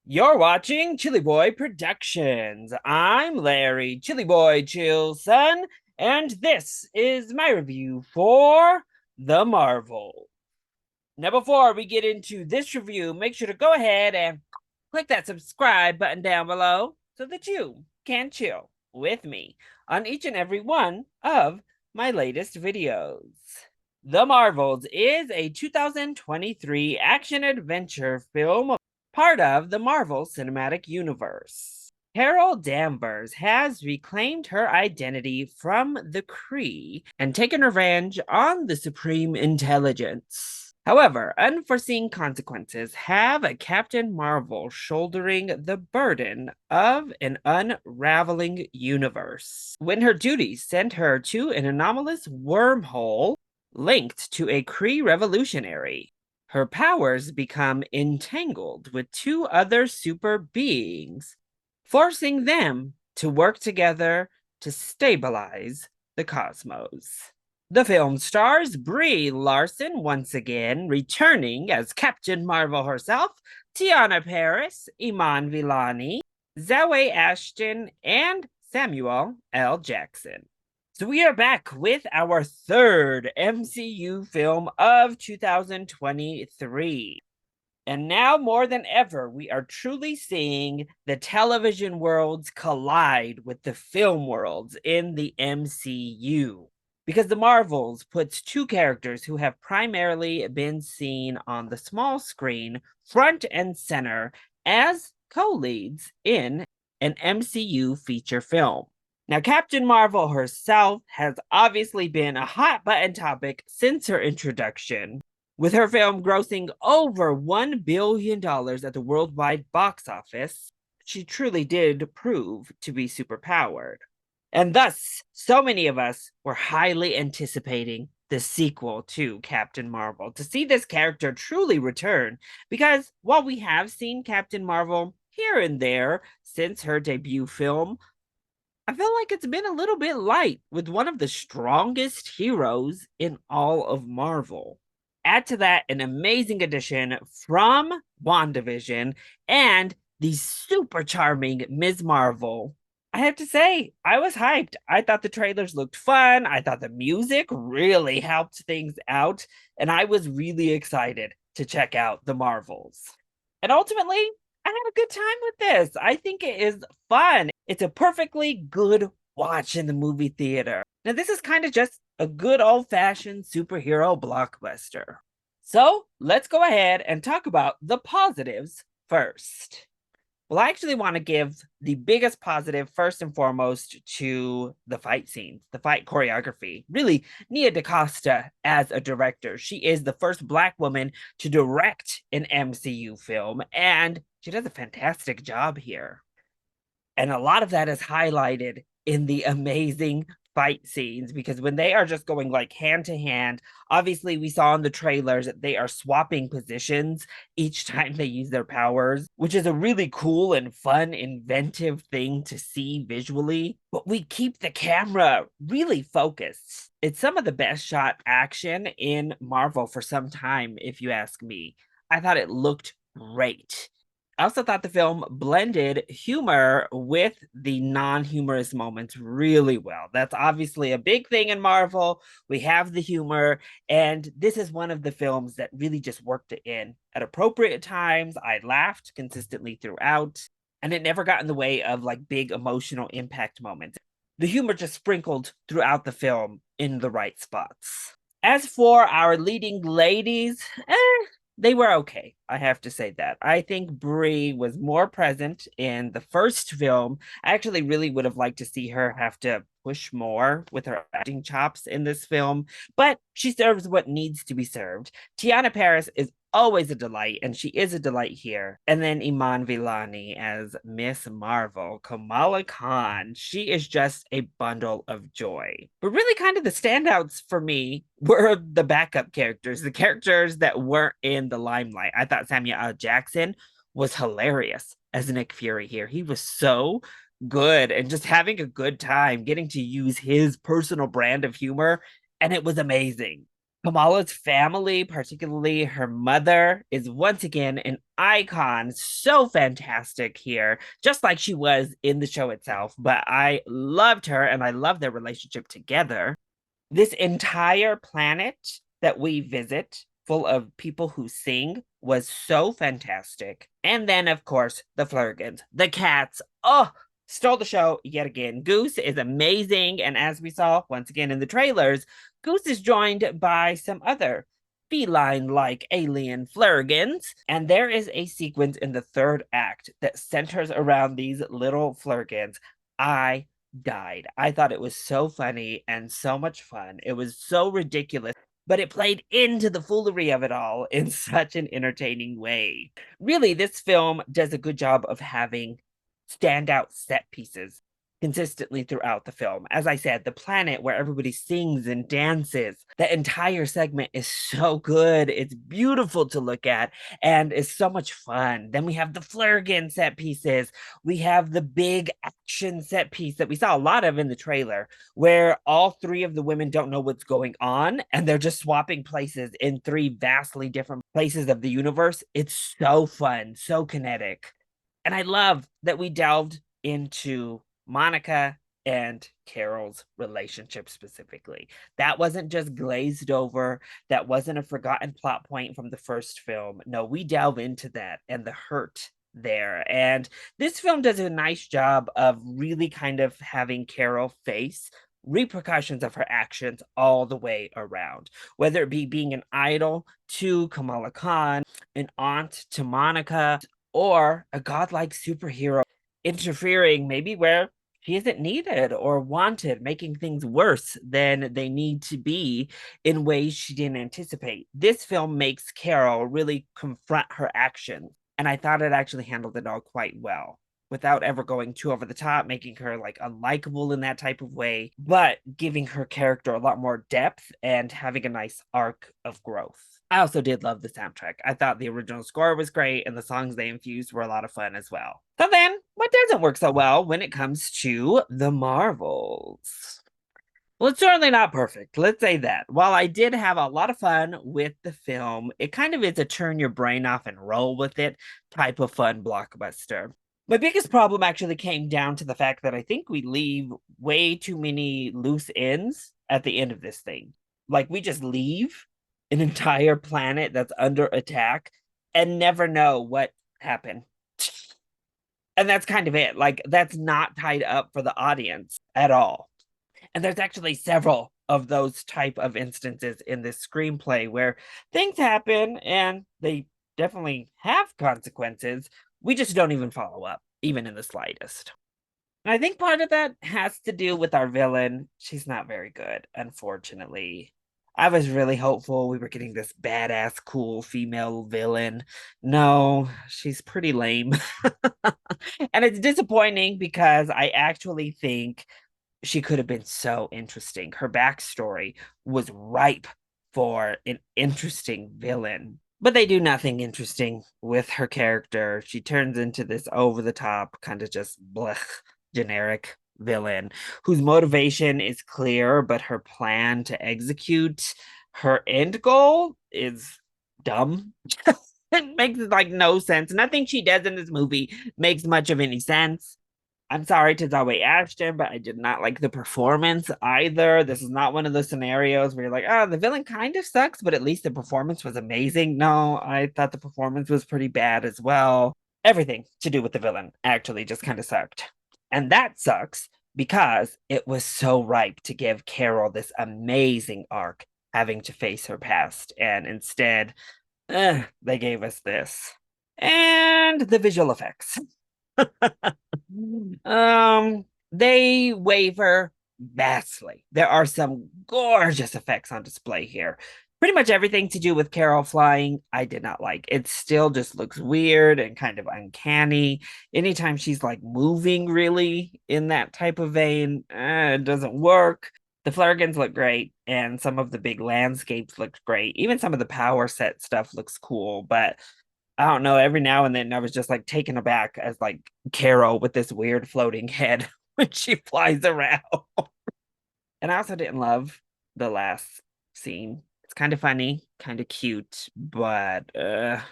You're watching ChillyBoy Productions. I'm Larry, ChillyBoy Chillson, and this is my review for The Marvel. Now, before we get into this review, make sure to go ahead and click that subscribe button down below so that you can chill with me on each and every one of my latest videos. The Marvels is a 2023 action adventure film part of the Marvel Cinematic Universe. Carol Danvers has reclaimed her identity from the Kree and taken revenge on the Supreme Intelligence. However, unforeseen consequences have Captain Marvel shouldering the burden of an unraveling universe when her duties sent her to an anomalous wormhole linked to a Kree revolutionary. Her powers become entangled with two other super beings, forcing them to work together to stabilize the cosmos. The film stars Brie Larson once again, returning as Captain Marvel herself, Tiana Paris, Iman Vellani, Zawe Ashton, and Samuel L. Jackson. So we are back with our third MCU film of 2023. And now more than ever, we are truly seeing the television worlds collide with the film worlds in the MCU. Because the Marvels puts two characters who have primarily been seen on the small screen front and center as co-leads in an MCU feature film. Now, Captain Marvel herself has obviously been a hot button topic since her introduction, with her film grossing over $1 billion at the worldwide box office. She truly did prove to be superpowered. And thus, so many of us were highly anticipating the sequel to Captain Marvel, to see this character truly return, because while we have seen Captain Marvel here and there since her debut film, I feel like it's been a little bit light with one of the strongest heroes in all of Marvel. Add to that an amazing addition from WandaVision and the super charming Ms. Marvel. I have to say, I was hyped. I thought the trailers looked fun. I thought the music really helped things out. And I was really excited to check out the Marvels. And ultimately, I had a good time with this. I think it is fun. It's a perfectly good watch in the movie theater. Now, this is kind of just a good old fashioned superhero blockbuster. So let's go ahead and talk about the positives first. Well, I actually want to give the biggest positive first and foremost to the fight scenes, the fight choreography. Really, Nia DaCosta as a director. She is the first Black woman to direct an MCU film, and she does a fantastic job here. And a lot of that is highlighted in the amazing fight scenes, because when they are just going like hand to hand, obviously we saw in the trailers that they are swapping positions each time they use their powers, which is a really cool and fun, inventive thing to see visually. But we keep the camera really focused. It's some of the best shot action in Marvel for some time, if you ask me. I thought it looked great. I also thought the film blended humor with the non-humorous moments really well. That's obviously a big thing in Marvel. We have the humor, and this is one of the films that really just worked it in at appropriate times. I laughed consistently throughout, and it never got in the way of like big emotional impact moments. The humor just sprinkled throughout the film in the right spots. As for our leading ladies, they were okay. I have to say that. I think Brie was more present in the first film. I actually really would have liked to see her have to push more with her acting chops in this film, but she serves what needs to be served. Tiana Paris is always a delight, and she is a delight here. And then Iman Vellani as Miss Marvel, Kamala Khan. She is just a bundle of joy. But really, kind of the standouts for me were the backup characters, the characters that weren't in the limelight. I thought Samuel L. Jackson was hilarious as Nick Fury here. He was so good and just having a good time getting to use his personal brand of humor, and it was amazing. Kamala's family, particularly her mother, is once again an icon. So fantastic here, just like she was in the show itself. But I loved her and I love their relationship together. This entire planet that we visit, full of people who sing, was so fantastic. And then, of course, the Flurgans, the cats. Oh, stole the show yet again. Goose is amazing. And as we saw once again in the trailers, Goose is joined by some other feline like alien Flurgans. And there is a sequence in the third act that centers around these little Flurgans. I died. I thought it was so funny and so much fun. It was so ridiculous, but it played into the foolery of it all in such an entertaining way. Really, this film does a good job of having standout set pieces consistently throughout the film. As I said, the planet where everybody sings and dances, the entire segment is so good. It's beautiful to look at and is so much fun. Then we have the Flurgan set pieces. We have the big action set piece that we saw a lot of in the trailer, where all three of the women don't know what's going on and they're just swapping places in three vastly different places of the universe. It's so fun, so kinetic. And I love that we delved into Monica and Carol's relationship specifically. That wasn't just glazed over, that wasn't a forgotten plot point from the first film. No, we delve into that and the hurt there. And this film does a nice job of really kind of having Carol face repercussions of her actions all the way around, whether it be being an idol to Kamala Khan, an aunt to Monica, or a godlike superhero interfering maybe where she isn't needed or wanted, making things worse than they need to be in ways she didn't anticipate. This film makes Carol really confront her actions, and I thought it actually handled it all quite well without ever going too over the top, making her like unlikable in that type of way, but giving her character a lot more depth and having a nice arc of growth. I also did love the soundtrack. I thought the original score was great and the songs they infused were a lot of fun as well. So then, what doesn't work so well when it comes to the Marvels? Well, it's certainly not perfect. Let's say that. While I did have a lot of fun with the film, it kind of is a turn your brain off and roll with it type of fun blockbuster. My biggest problem actually came down to the fact that I think we leave way too many loose ends at the end of this thing. Like, we just leave an entire planet that's under attack and never know what happened. And that's kind of it. Like, that's not tied up for the audience at all. And there's actually several of those type of instances in this screenplay where things happen and they definitely have consequences. We just don't even follow up, even in the slightest. And I think part of that has to do with our villain. She's not very good, unfortunately. I was really hopeful we were getting this badass, cool female villain. No, she's pretty lame. And it's disappointing because I actually think she could have been so interesting. Her backstory was ripe for an interesting villain. But they do nothing interesting with her character. She turns into this over the top, kind of just blech, generic villain whose motivation is clear, but her plan to execute her end goal is dumb. It makes like no sense. Nothing she does in this movie makes much of any sense. I'm sorry to Zoe Ashton, but I did not like the performance either. This is not one of those scenarios where you're like, oh, the villain kind of sucks, but at least the performance was amazing. No, I thought the performance was pretty bad as well. Everything to do with the villain actually just kind of sucked. And that sucks because it was so ripe to give Carol this amazing arc having to face her past. And instead, they gave us this. And the visual effects. They waver vastly. There are some gorgeous effects on display here. Pretty much everything to do with Carol flying, I did not like. It still just looks weird and kind of uncanny. Anytime she's like moving really in that type of vein, it doesn't work. The Flurgans look great, and some of the big landscapes looked great. Even some of the power set stuff looks cool, but I don't know, every now and then I was just like taken aback as like Carol with this weird floating head when she flies around. And I also didn't love the last scene. It's kind of funny, kind of cute, but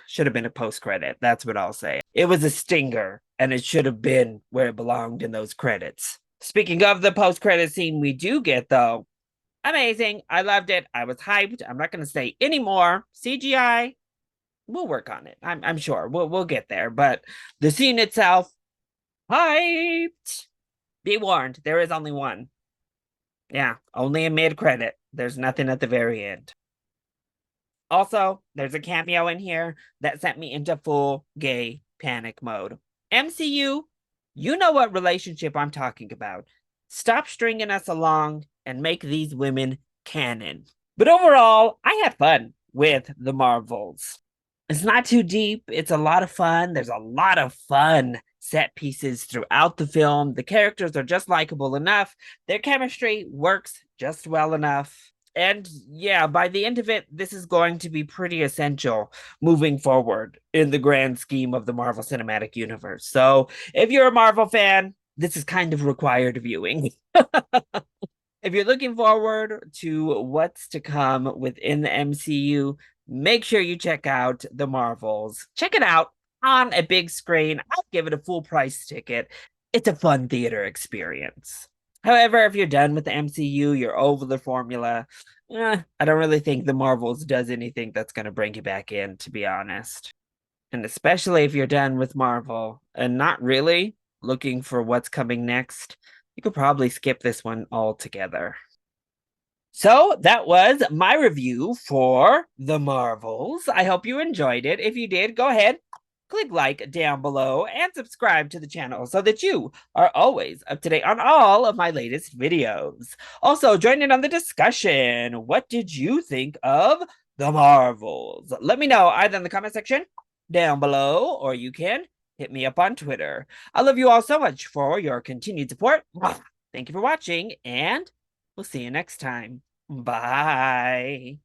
should have been a post credit. That's what I'll say. It was a stinger, and it should have been where it belonged in those credits. Speaking of the post credit scene we do get, though, amazing. I loved it. I was hyped. I'm not going to say any more. CGI, we'll work on it. I'm sure we'll get there. But the scene itself, hyped. Be warned, there is only one. Yeah, only a mid credit. There's nothing at the very end. Also, there's a cameo in here that sent me into full gay panic mode. MCU, you know what relationship I'm talking about. Stop stringing us along and make these women canon. But overall, I had fun with the Marvels. It's not too deep. It's a lot of fun. There's a lot of fun set pieces throughout the film. The characters are just likable enough. Their chemistry works just well enough. And yeah, by the end of it, this is going to be pretty essential moving forward in the grand scheme of the Marvel Cinematic Universe. So if you're a Marvel fan, this is kind of required viewing. If you're looking forward to what's to come within the MCU, make sure you check out the Marvels. Check it out on a big screen. I'll give it a full price ticket. It's a fun theater experience. However, if you're done with the MCU, you're over the formula. I don't really think the Marvels does anything that's going to bring you back in, to be honest. And especially if you're done with Marvel and not really looking for what's coming next, you could probably skip this one altogether. So that was my review for The Marvels. I hope you enjoyed it. If you did, go ahead, click like down below and subscribe to the channel so that you are always up to date on all of my latest videos. Also, join in on the discussion. What did you think of The Marvels? Let me know either in the comment section down below, or you can hit me up on Twitter. I love you all so much for your continued support. Thank you for watching, and we'll see you next time. Bye.